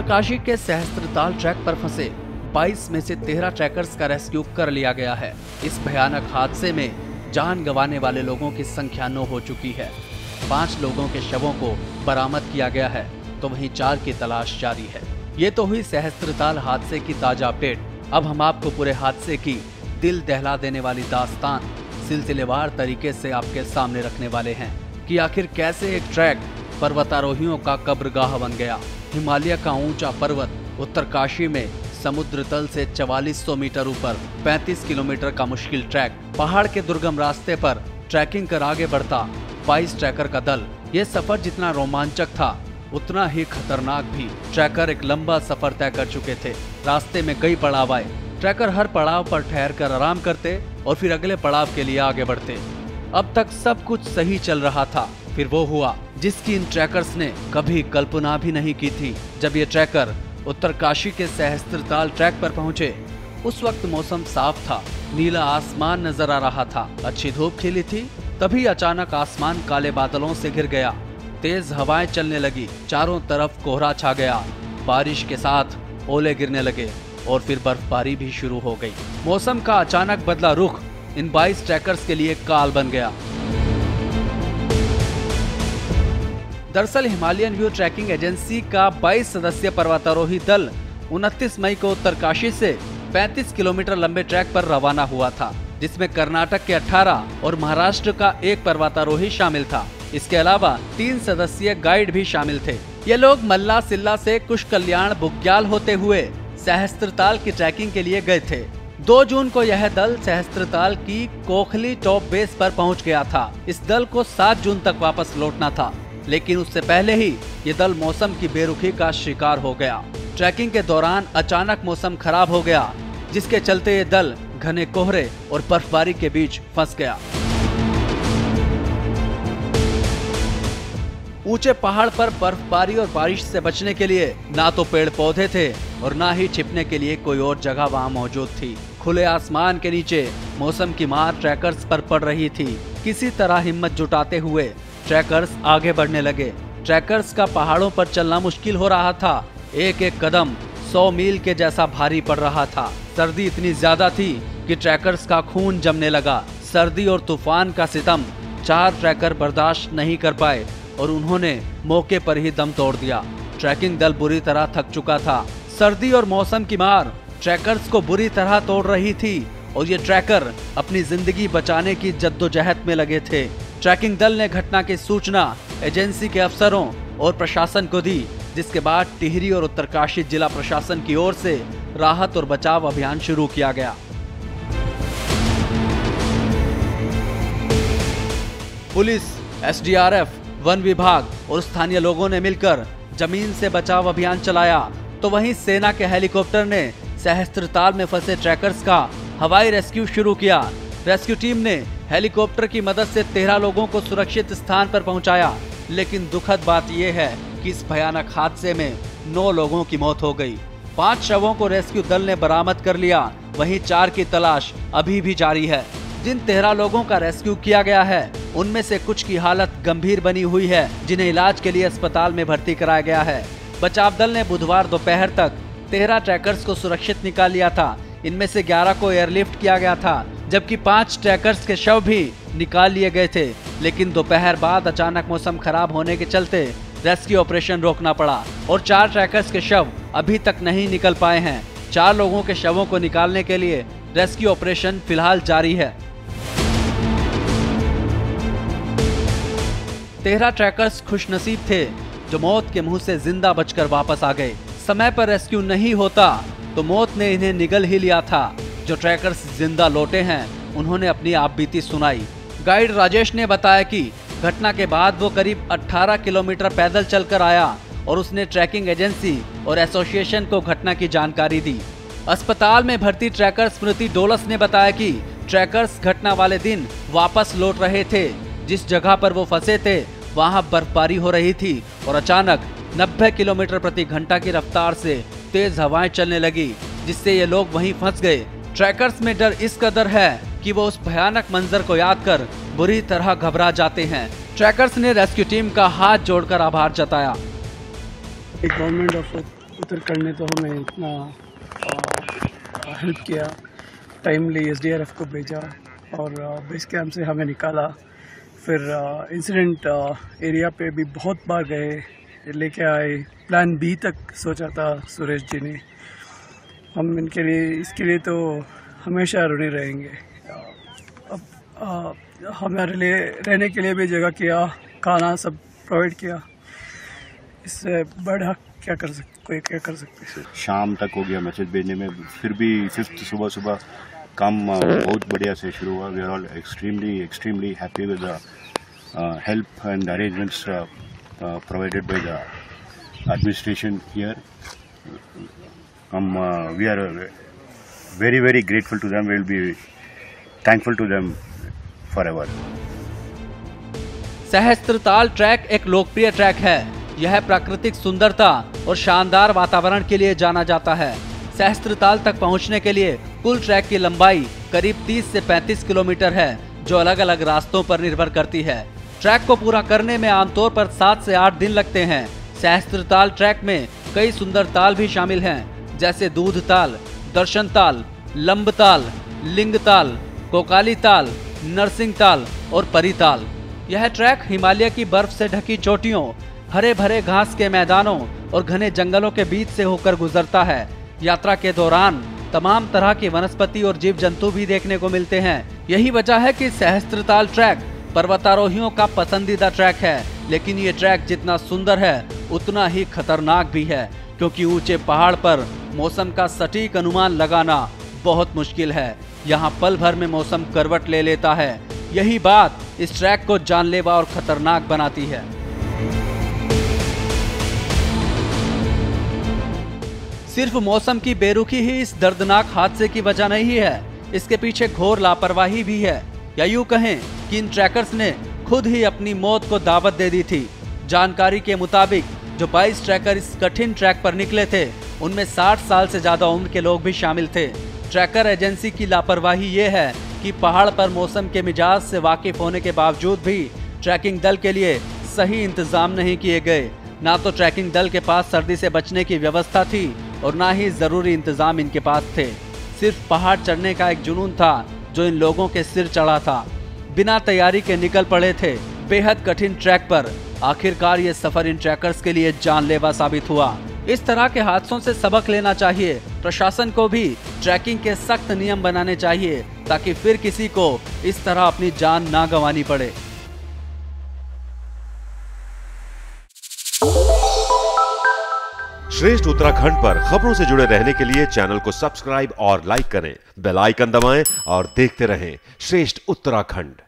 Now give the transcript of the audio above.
उत्तरकाशी के सहस्त्रताल ट्रैक पर फंसे 22 में से 13 ट्रैकर्स का रेस्क्यू कर लिया गया है। इस भयानक हादसे में जान गंवाने वाले लोगों की संख्या 9 हो चुकी है। 5 लोगों के शवों को बरामद किया गया है तो वहीं 4 की तलाश जारी है। ये तो हुई सहस्त्रताल हादसे की ताजा अपडेट। अब हम आपको पूरे हादसे की दिल दहला देने वाली दास्तान सिलसिलेवार तरीके से आपके सामने रखने वाले हैं कि आखिर कैसे एक ट्रैक पर्वतारोहियों का कब्रगाह बन गया। हिमालय का ऊंचा पर्वत उत्तरकाशी में समुद्र तल से 4400 मीटर ऊपर 35 किलोमीटर का मुश्किल ट्रैक, पहाड़ के दुर्गम रास्ते पर ट्रैकिंग कर आगे बढ़ता 22 ट्रैकर का दल। ये सफर जितना रोमांचक था उतना ही खतरनाक भी। ट्रैकर एक लंबा सफर तय कर चुके थे। रास्ते में कई पड़ाव आए। ट्रैकर हर पड़ाव पर ठहर कर आराम करते और फिर अगले पड़ाव के लिए आगे बढ़ते। अब तक सब कुछ सही चल रहा था, फिर वो हुआ जिसकी इन ट्रैकर्स ने कभी कल्पना भी नहीं की थी। जब ये ट्रैकर उत्तरकाशी के सहस्त्रताल ट्रैक पर पहुंचे, उस वक्त मौसम साफ था, नीला आसमान नजर आ रहा था, अच्छी धूप खिली थी। तभी अचानक आसमान काले बादलों से घिर गया, तेज हवाएं चलने लगी, चारों तरफ कोहरा छा गया, बारिश के साथ ओले गिरने लगे और फिर बर्फबारी भी शुरू हो गई। मौसम का अचानक बदला रुख इन 22 ट्रैकर्स के लिए काल बन गया। दरअसल हिमालयन व्यू ट्रैकिंग एजेंसी का 22 सदस्यीय पर्वतारोही दल 29 मई को उत्तरकाशी से 35 किलोमीटर लंबे ट्रैक पर रवाना हुआ था, जिसमें कर्नाटक के 18 और महाराष्ट्र का एक पर्वतारोही शामिल था। इसके अलावा 3 सदस्यीय गाइड भी शामिल थे। ये लोग मल्ला सिल्ला से कुश कल्याण बुग्याल होते हुए सहस्त्रताल की ट्रैकिंग के लिए गए थे। 2 जून को यह दल सहस्त्रताल की कोखली टॉप बेस पर पहुंच गया था। इस दल को 7 जून तक वापस लौटना था, लेकिन उससे पहले ही ये दल मौसम की बेरुखी का शिकार हो गया। ट्रैकिंग के दौरान अचानक मौसम खराब हो गया, जिसके चलते ये दल घने कोहरे और बर्फबारी के बीच फंस गया। ऊंचे पहाड़ पर बर्फबारी और बारिश से बचने के लिए ना तो पेड़ पौधे थे और ना ही छिपने के लिए कोई और जगह वहां मौजूद थी। खुले आसमान के नीचे मौसम की मार ट्रैकर्स पर पड़ रही थी। किसी तरह हिम्मत जुटाते हुए ट्रैकर्स आगे बढ़ने लगे। ट्रैकर्स का पहाड़ों पर चलना मुश्किल हो रहा था। एक एक कदम 100 मील के जैसा भारी पड़ रहा था। सर्दी इतनी ज्यादा थी कि ट्रैकर्स का खून जमने लगा। सर्दी और तूफान का सितम 4 ट्रैकर बर्दाश्त नहीं कर पाए और उन्होंने मौके पर ही दम तोड़ दिया। ट्रैकिंग दल बुरी तरह थक चुका था। सर्दी और मौसम की मार ट्रैकर्स को बुरी तरह तोड़ रही थी और ये ट्रैकर अपनी जिंदगी बचाने की जद्दोजहद में लगे थे। ट्रैकिंग दल ने घटना की सूचना एजेंसी के अफसरों और प्रशासन को दी, जिसके बाद टिहरी और उत्तरकाशी जिला प्रशासन की ओर से राहत और बचाव अभियान शुरू किया गया। पुलिस, SDRF, वन विभाग और स्थानीय लोगों ने मिलकर जमीन से बचाव अभियान चलाया, तो वहीं सेना के हेलीकॉप्टर ने सहस्त्रताल में फंसे ट्रैकर्स का हवाई रेस्क्यू शुरू किया। रेस्क्यू टीम ने हेलीकॉप्टर की मदद से 13 लोगों को सुरक्षित स्थान पर पहुंचाया, लेकिन दुखद बात यह है कि इस भयानक हादसे में 9 लोगों की मौत हो गई। 5 शवों को रेस्क्यू दल ने बरामद कर लिया, वहीं 4 की तलाश अभी भी जारी है। जिन 13 लोगों का रेस्क्यू किया गया है, उनमें से कुछ की हालत गंभीर बनी हुई है, जिन्हें इलाज के लिए अस्पताल में भर्ती कराया गया है। बचाव दल ने बुधवार दोपहर तक 13 ट्रैकर्स को सुरक्षित निकाल लिया था। इनमें से 11 को एयरलिफ्ट किया गया था, जबकि 5 ट्रैकर्स के शव भी निकाल लिए गए थे, लेकिन दोपहर बाद अचानक मौसम खराब होने के चलते रेस्क्यू ऑपरेशन रोकना पड़ा और 4 ट्रैकर्स के शव अभी तक नहीं निकल पाए हैं। 4 लोगों के शवों को निकालने के लिए रेस्क्यू ऑपरेशन फिलहाल जारी है। 13 ट्रैकर्स खुशनसीब थे जो मौत के मुंह से जिंदा बचकर वापस आ गए। समय पर रेस्क्यू नहीं होता तो मौत ने इन्हें निगल ही लिया था। जो ट्रैकर्स जिंदा लौटे हैं, उन्होंने अपनी आपबीती सुनाई। गाइड राजेश ने बताया कि घटना के बाद वो करीब 18 किलोमीटर पैदल चलकर आया और उसने ट्रैकिंग एजेंसी और एसोसिएशन को घटना की जानकारी दी। अस्पताल में भर्ती ट्रैकर स्मृति डोलस ने बताया कि ट्रैकर्स घटना वाले दिन वापस लौट रहे थे। जिस जगह पर वो फंसे थे वहां बर्फबारी हो रही थी और अचानक 90 किलोमीटर प्रति घंटा की रफ्तार से तेज हवाएं चलने लगी, जिससे ये लोग वहीं फंस गए। ट्रैकर्स में डर इस कदर है कि वो उस भयानक मंजर को याद कर बुरी तरह घबरा जाते हैं। ट्रैकर्स ने रेस्क्यू टीम का हाथ जोड़कर आभार जताया। गवर्नमेंट ऑफ उत्तराखंड ने तो हमें इतना हेल्प किया, टाइमली SDRF को भेजा और बेस कैंप से हमें निकाला। फिर इंसिडेंट एरिया पे भी बहुत बार गए, लेके आए। प्लान B तक सोचा था सुरेश जी ने। हम इसके लिए तो हमेशा ऋणी रहेंगे। अब हमारे लिए रहने के लिए भी जगह किया, खाना सब प्रोवाइड किया। इससे बड़ा क्या कर सकते। शाम तक हो गया मैसेज भेजने में, फिर भी 5th सुबह काम बहुत बढ़िया से शुरू हुआ। We are all extremely happy with the help and arrangements provided by the administration here. We are very grateful to them. We will be thankful to them forever. Sahastratal track एक लोकप्रिय ट्रैक है। यह प्राकृतिक सुंदरता और शानदार वातावरण के लिए जाना जाता है। सहस्त्रताल तक पहुंचने के लिए कुल ट्रैक की लंबाई करीब 30 से 35 किलोमीटर है, जो अलग अलग रास्तों पर निर्भर करती है। ट्रैक को पूरा करने में आमतौर पर 7 से 8 दिन लगते हैं। सहस्त्रताल ट्रैक में कई सुंदर ताल भी शामिल हैं, जैसे दूध ताल, दर्शन ताल, लंब ताल, लिंग ताल, कोकाली ताल, नरसिंह ताल और परी ताल। यह ट्रैक हिमालय की बर्फ से ढकी चोटियों, हरे भरे घास के मैदानों और घने जंगलों के बीच से होकर गुजरता है। यात्रा के दौरान तमाम तरह की वनस्पति और जीव जंतु भी देखने को मिलते हैं। यही वजह है कि सहस्त्रताल ट्रैक पर्वतारोहियों का पसंदीदा ट्रैक है। लेकिन ये ट्रैक जितना सुंदर है उतना ही खतरनाक भी है, क्योंकि ऊंचे पहाड़ पर मौसम का सटीक अनुमान लगाना बहुत मुश्किल है। यहाँ पल भर में मौसम करवट ले लेता है। यही बात इस ट्रैक को जानलेवा और खतरनाक बनाती है। सिर्फ मौसम की बेरुखी ही इस दर्दनाक हादसे की वजह नहीं है, इसके पीछे घोर लापरवाही भी है, या यूं कहें कि इन ट्रैकर्स ने खुद ही अपनी मौत को दावत दे दी थी। जानकारी के मुताबिक जो 22 ट्रैकर इस कठिन ट्रैक पर निकले थे, उनमें 60 साल से ज्यादा उम्र के लोग भी शामिल थे। ट्रैकर एजेंसी की लापरवाही ये है कि पहाड़ पर मौसम के मिजाज से वाकिफ होने के बावजूद भी ट्रैकिंग दल के लिए सही इंतजाम नहीं किए गए। ना तो ट्रैकिंग दल के पास सर्दी से बचने की व्यवस्था थी और ना ही जरूरी इंतजाम इनके पास थे। सिर्फ पहाड़ चढ़ने का एक जुनून था जो इन लोगों के सिर चढ़ा था। बिना तैयारी के निकल पड़े थे बेहद कठिन ट्रैक पर। आखिरकार ये सफर इन ट्रैकर्स के लिए जानलेवा साबित हुआ। इस तरह के हादसों से सबक लेना चाहिए। प्रशासन को भी ट्रैकिंग के सख्त नियम बनाने चाहिए, ताकि फिर किसी को इस तरह अपनी जान ना गंवानी पड़े। श्रेष्ठ उत्तराखंड पर खबरों से जुड़े रहने के लिए चैनल को सब्सक्राइब और लाइक करें, बेल आइकन दबाएं और देखते रहें श्रेष्ठ उत्तराखंड।